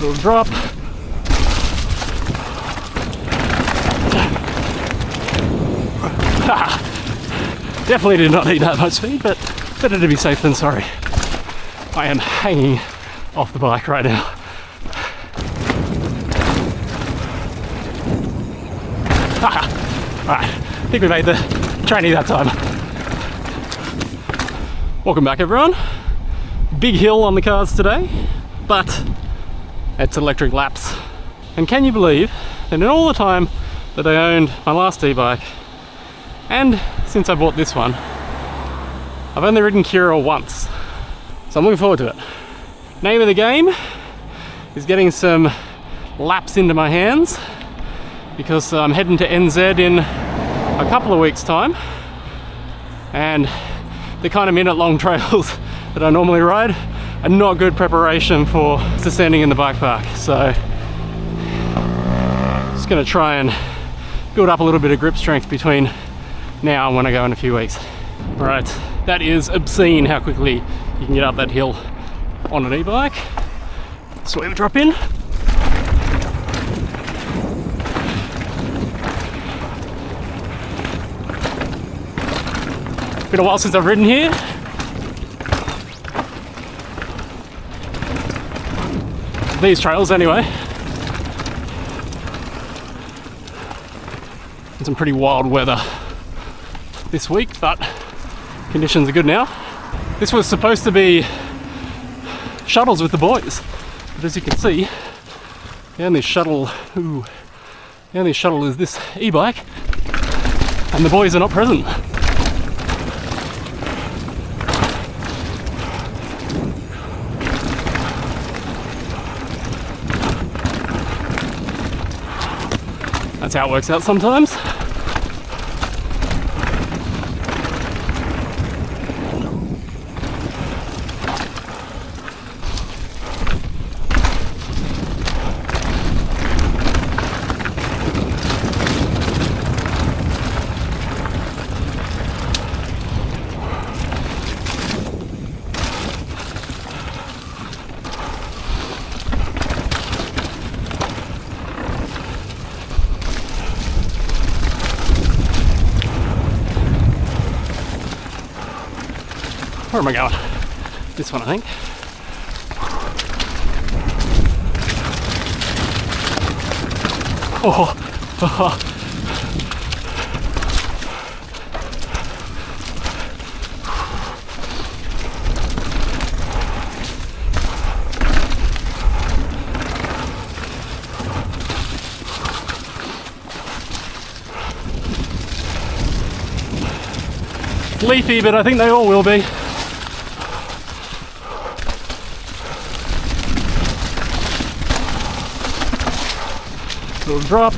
Little drop. Definitely did not need that much speed, but better to be safe than sorry. I am hanging off the bike right now. Alright, I think we made the training that time. Welcome back everyone. Big hill on the cards today, but it's electric laps. And can you believe that in all the time that I owned my last e-bike, and since I bought this one, I've only ridden Kira once. So I'm looking forward to it. Name of the game is getting some laps into my hands, because I'm heading to NZ in a couple of weeks' time, and the kind of minute-long trails that I normally ride are not good preparation for descending in the bike park. So just going to try and build up a little bit of grip strength between now and when I go in a few weeks. All right, that is obscene how quickly you can get up that hill on an e-bike. So we drop in. Been a while since I've ridden here. These trails anyway. And some pretty wild weather this week, but conditions are good now. This was supposed to be shuttles with the boys, but as you can see, the only shuttle is this e-bike, and the boys are not present. That's how it works out sometimes. Where am I going? This one, I think. Oh. Leafy, but I think they all will be. Little drop.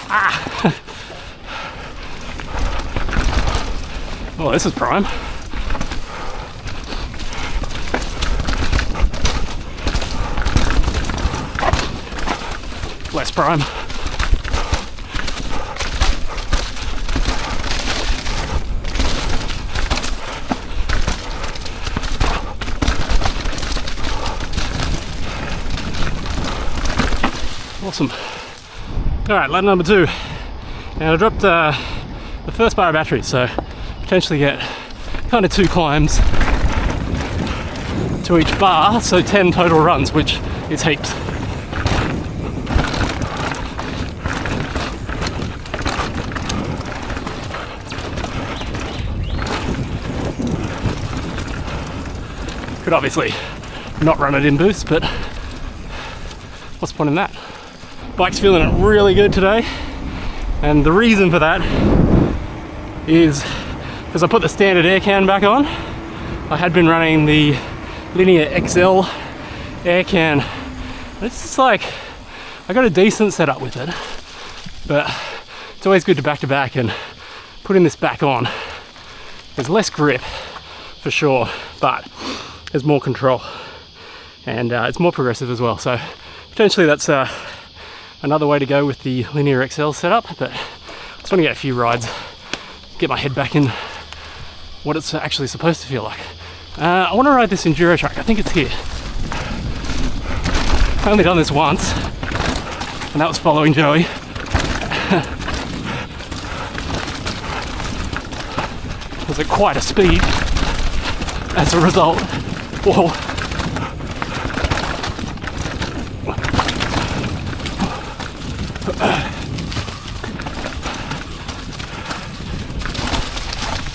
Ah! Oh, this is prime. Less prime. Awesome. Alright, lap number 2. Now I dropped the first bar of battery, so potentially get kind of 2 climbs to each bar, so 10 total runs, which is heaps. Could obviously not run it in boost, but what's the point in that? Bike's feeling it really good today, and the reason for that is because I put the standard air can back on. I had been running the Linear XL air can. It's just like, I got a decent setup with it, but it's always good to back and putting this back on. There's less grip for sure, but there's more control, and it's more progressive as well. So potentially that's another way to go with the Linear XL setup, but I just want to get a few rides, get my head back in what it's actually supposed to feel like. I want to ride this enduro track. I think it's here. I've only done this once, and that was following Joey. It was at quite a speed as a result. Whoa.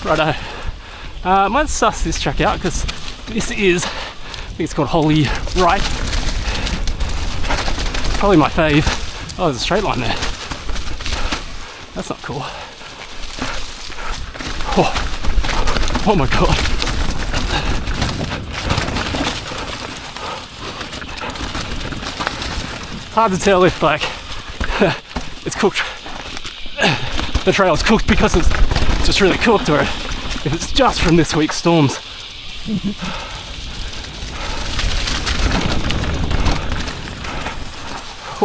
Righto. I might suss this track out because this is, I think it's called Holy Right. Probably my fave. Oh, there's a straight line there. That's not cool. Oh my god. Hard to tell if like it's cooked. The trail is cooked because it's just really cooked, or if it's just from this week's storms.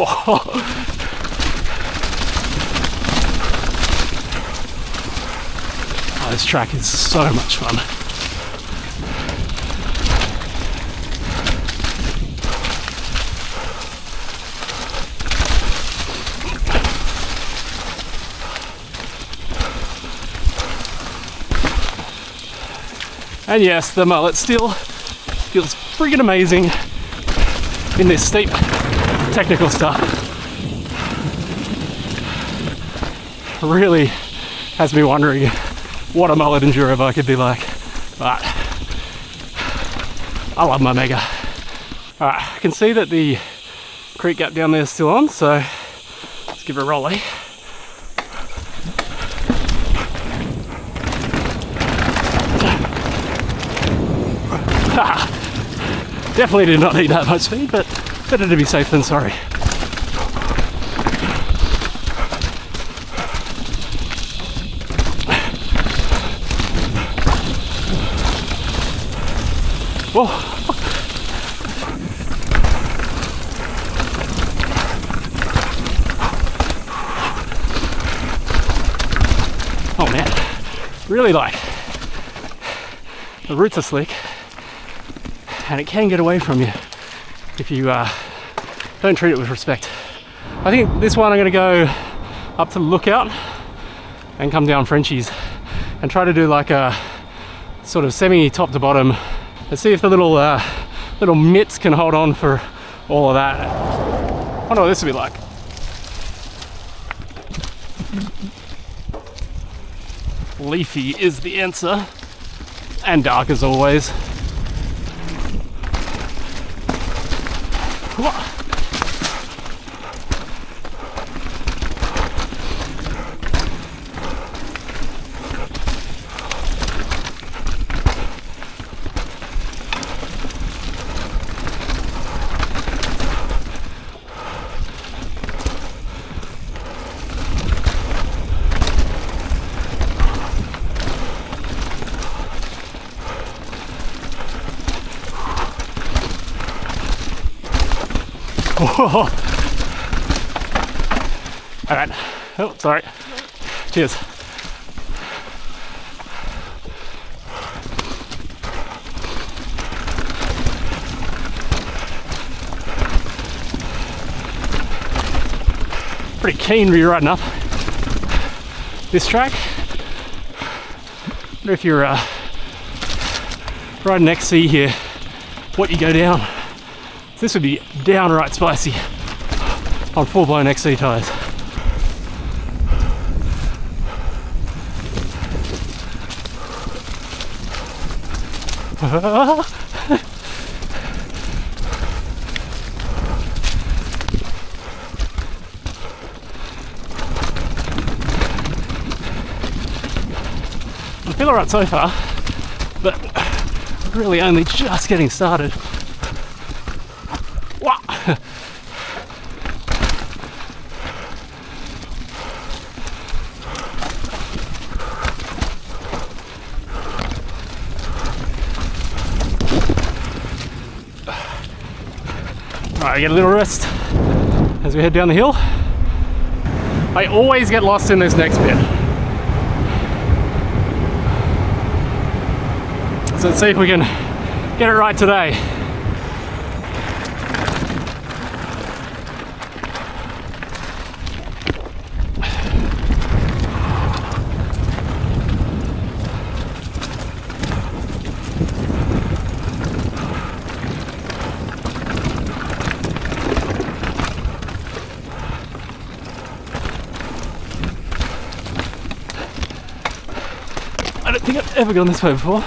Oh, this track is so much fun. And yes, the mullet still feels friggin' amazing in this steep technical stuff. Really has me wondering what a mullet enduro bike could be like. But I love my Mega. Alright, I can see that the creek gap down there is still on, so let's give it a rollie. Definitely did not need that much speed, but better to be safe than sorry. Whoa. Oh man, really like the roots are slick. And it can get away from you if you don't treat it with respect. I think this one I'm going to go up to the lookout and come down Frenchies and try to do like a sort of semi top to bottom. Let's see if the little mitts can hold on for all of that. I wonder what this would be like. Leafy is the answer, and dark as always. All right. Oh, sorry. Cheers. Pretty keen to be riding up this track. I wonder if you're riding XC here, what you go down. This would be downright spicy on full-blown XC tyres. I feel alright so far, but really only just getting started. Wow. Alright, get a little rest as we head down the hill. I always get lost in this next bit. So let's see if we can get it right today. I don't think I've ever gone this way before.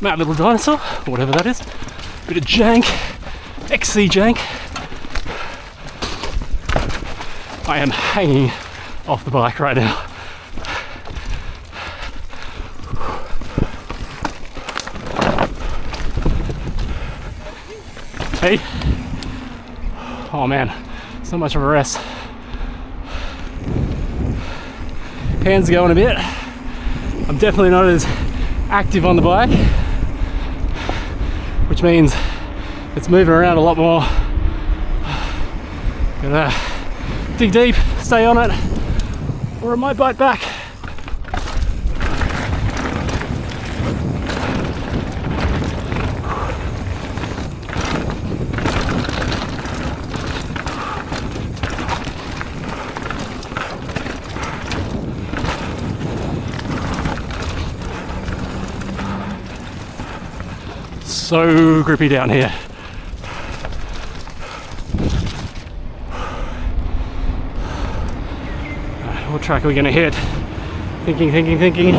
Mad Little Dinosaur, or whatever that is. Bit of jank, XC jank. I am hanging off the bike right now. Hey. Oh man, so much of a rest. Hands are going a bit. I'm definitely not as active on the bike, which means it's moving around a lot more. Gotta dig deep, stay on it, or it might bite back. So grippy down here. What track are we gonna hit? Thinking.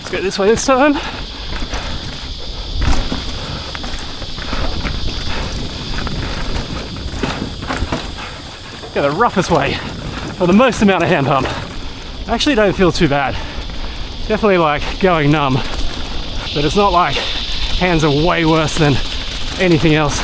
Let's go this way this time. Go the roughest way for the most amount of hand pump. I actually don't feel too bad. Definitely like going numb, but it's not like hands are way worse than anything else.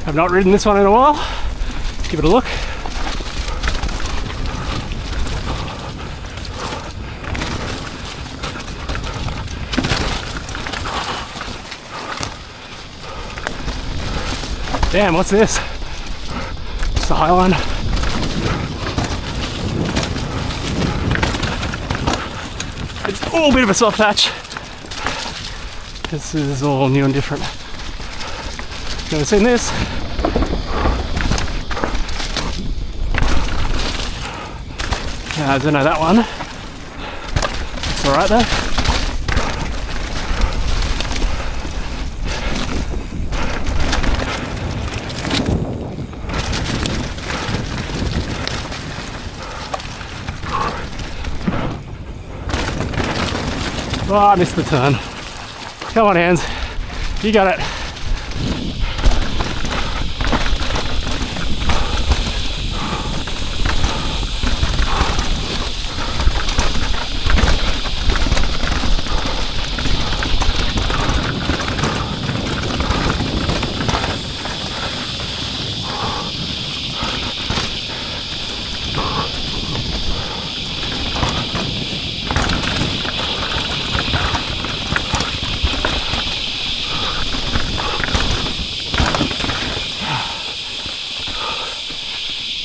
I've not ridden this one in a while. Let's give it a look. Damn, what's this? It's the Highline. It's all a bit of a soft patch. This is all new and different. Never seen this. I don't know that one. It's alright though. Oh, I missed the turn. Come on, hands. You got it.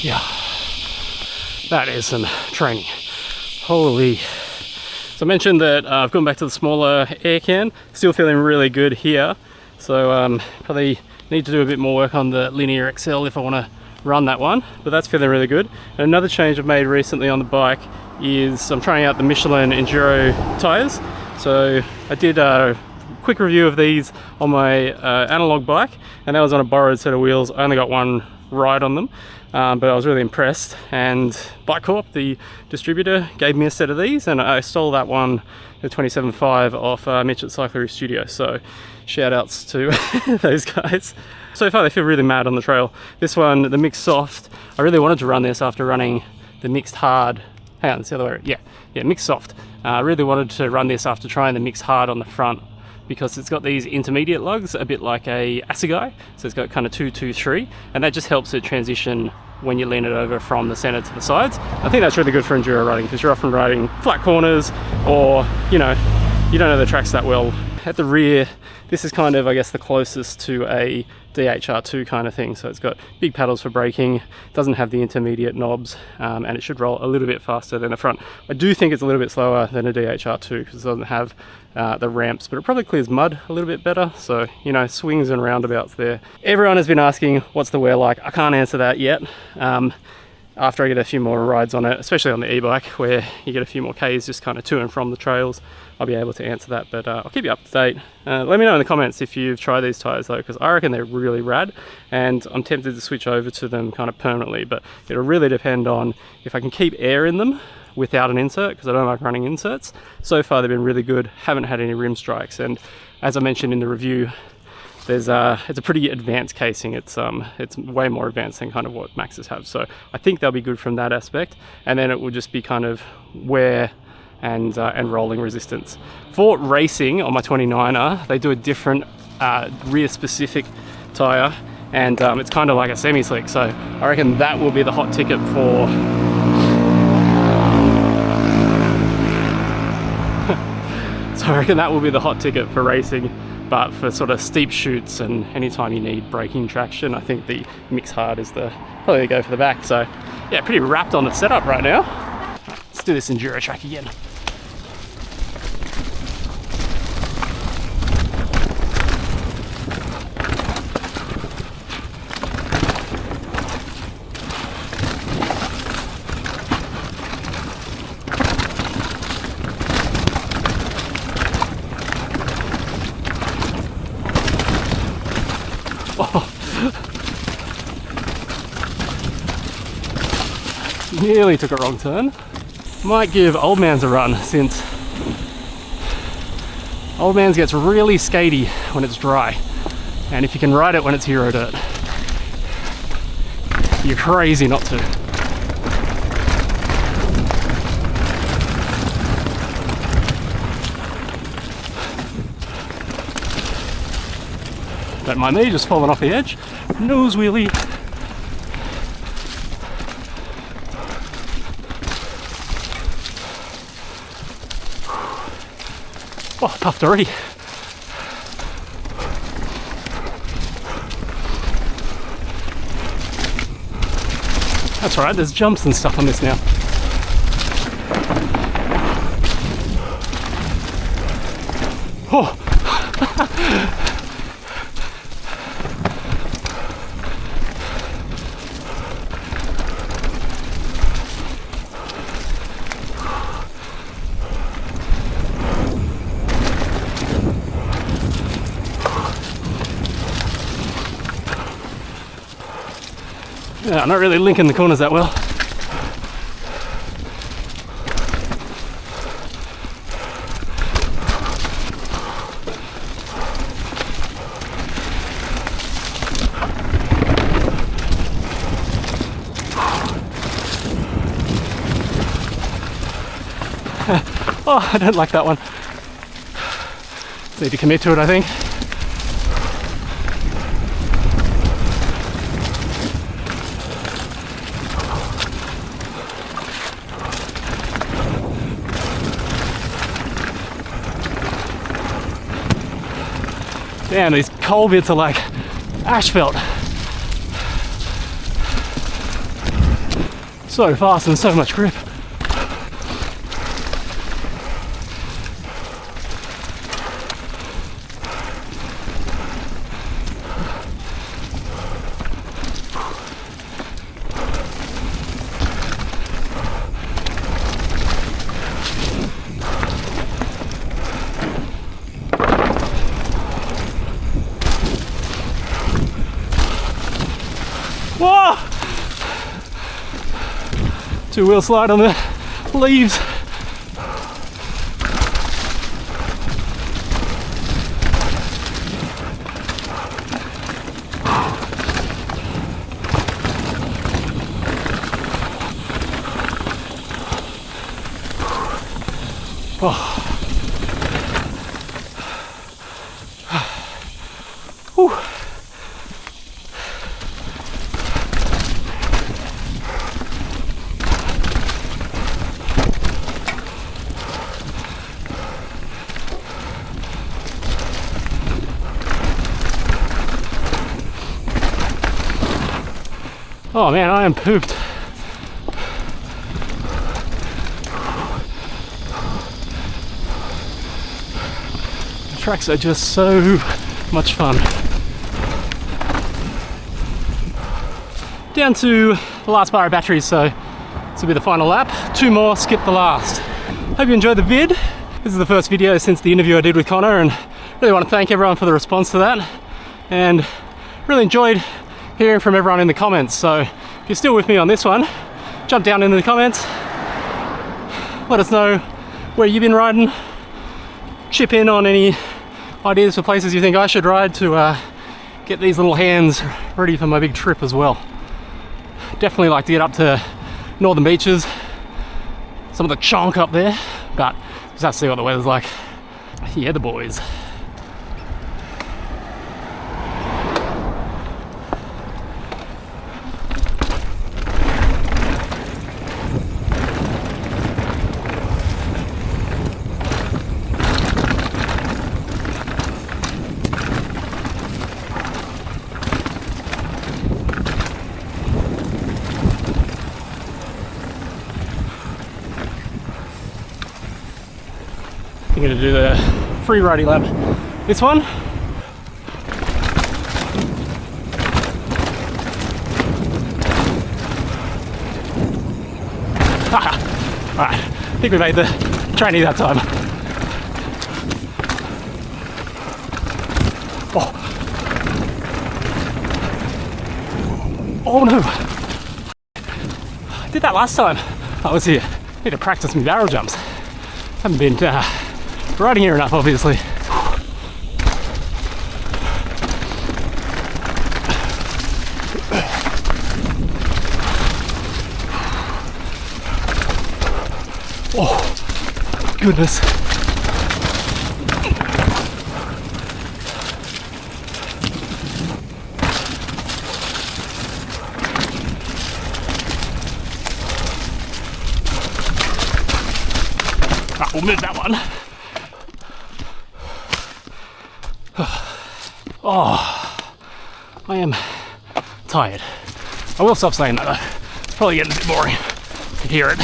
Yeah, that is some training. Holy. So I mentioned that I've gone back to the smaller air can, still feeling really good here. So probably need to do a bit more work on the Linear XL if I want to run that one, but that's feeling really good. And another change I've made recently on the bike is I'm trying out the Michelin Enduro tires. So I did quick review of these on my analog bike, and that was on a borrowed set of wheels. I only got one ride on them, but I was really impressed, and Bike Corp, the distributor, gave me a set of these, and I stole that one, the 27.5, off Mitch at Cyclery Studio, so shout outs to those guys. So far they feel really mad on the trail. This one, the mixed soft, I really wanted to run this after running the mixed hard. Hang on, it's the other way. Yeah, mixed soft. I really wanted to run this after trying the mixed hard on the front, because it's got these intermediate lugs, a bit like a Assegai. So it's got kind of 2, 2, 3, and that just helps it transition when you lean it over from the center to the sides. I think that's really good for enduro riding, because you're often riding flat corners, or you don't know the tracks that well. At the rear, this is kind of, I guess, the closest to a DHR2 kind of thing. So it's got big paddles for braking, doesn't have the intermediate knobs, and it should roll a little bit faster than the front. I do think it's a little bit slower than a DHR2 because it doesn't have the ramps, but it probably clears mud a little bit better. So, swings and roundabouts there. Everyone has been asking, what's the wear like? I can't answer that yet. After I get a few more rides on it, especially on the e-bike, where you get a few more Ks just kind of to and from the trails, I'll be able to answer that, but I'll keep you up to date. Let me know in the comments if you've tried these tyres though, because I reckon they're really rad, and I'm tempted to switch over to them kind of permanently, but it'll really depend on if I can keep air in them without an insert, because I don't like running inserts. So far they've been really good, haven't had any rim strikes, and as I mentioned in the review, it's a pretty advanced casing. It's way more advanced than kind of what Maxes have, so I think they'll be good from that aspect, and then it will just be kind of wear and rolling resistance. For racing on my 29er, they do a different rear specific tire, and it's kind of like a semi-slick, so I reckon that will be the hot ticket for racing. But for sort of steep shoots and anytime you need braking traction, I think the mixed hard is probably the go for the back. So yeah, pretty wrapped on the setup right now. Let's do this enduro track again. Nearly took a wrong turn. Might give Old Man's a run, since Old Man's gets really skatey when it's dry, and if you can ride it when it's hero dirt, you're crazy not to. Don't mind me just falling off the edge. Nose wheelie. Oh, puffed already. That's all right, there's jumps and stuff on this now. Oh! Yeah, I'm not really linking the corners that well. Oh, I don't like that one. Need to commit to it, I think. Damn, these coal bits are like asphalt. So fast and so much grip. Two-wheel slide on the leaves. Oh. Whew. Oh man, I am pooped. The tracks are just so much fun. Down to the last bar of batteries, so this will be the final lap. 2 more, skip the last. Hope you enjoyed the vid. This is the first video since the interview I did with Connor, and really want to thank everyone for the response to that. And really enjoyed hearing from everyone in the comments. So if you're still with me on this one, jump down into the comments. Let us know where you've been riding. Chip in on any ideas for places you think I should ride to get these little hands ready for my big trip as well. Definitely like to get up to northern beaches, some of the chonk up there, but just have to see what the weather's like. Yeah, the boys. I'm going to do the free riding lap. This one. Alright, I think we made the training that time. Oh, oh no! I did that last time I was here. Need to practice my barrel jumps. Haven't been riding here enough, obviously. Oh, goodness. We'll move that one. Oh, I am tired. I will stop saying that though. It's probably getting a bit boring to hear it.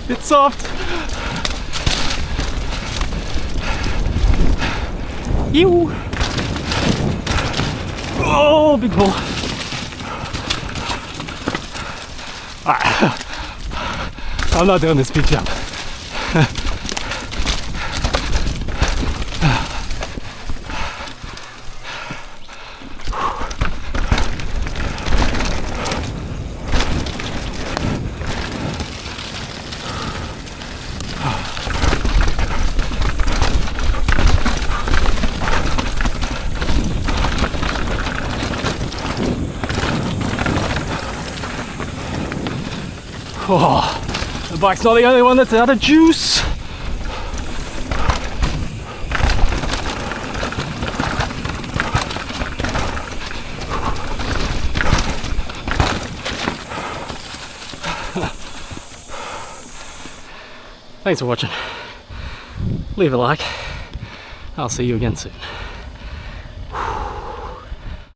It's soft. Ew. Oh, big pull. Alright. I'm not doing this big jump. Oh, the bike's not the only one that's out of juice. Thanks for watching. Leave a like. I'll see you again soon.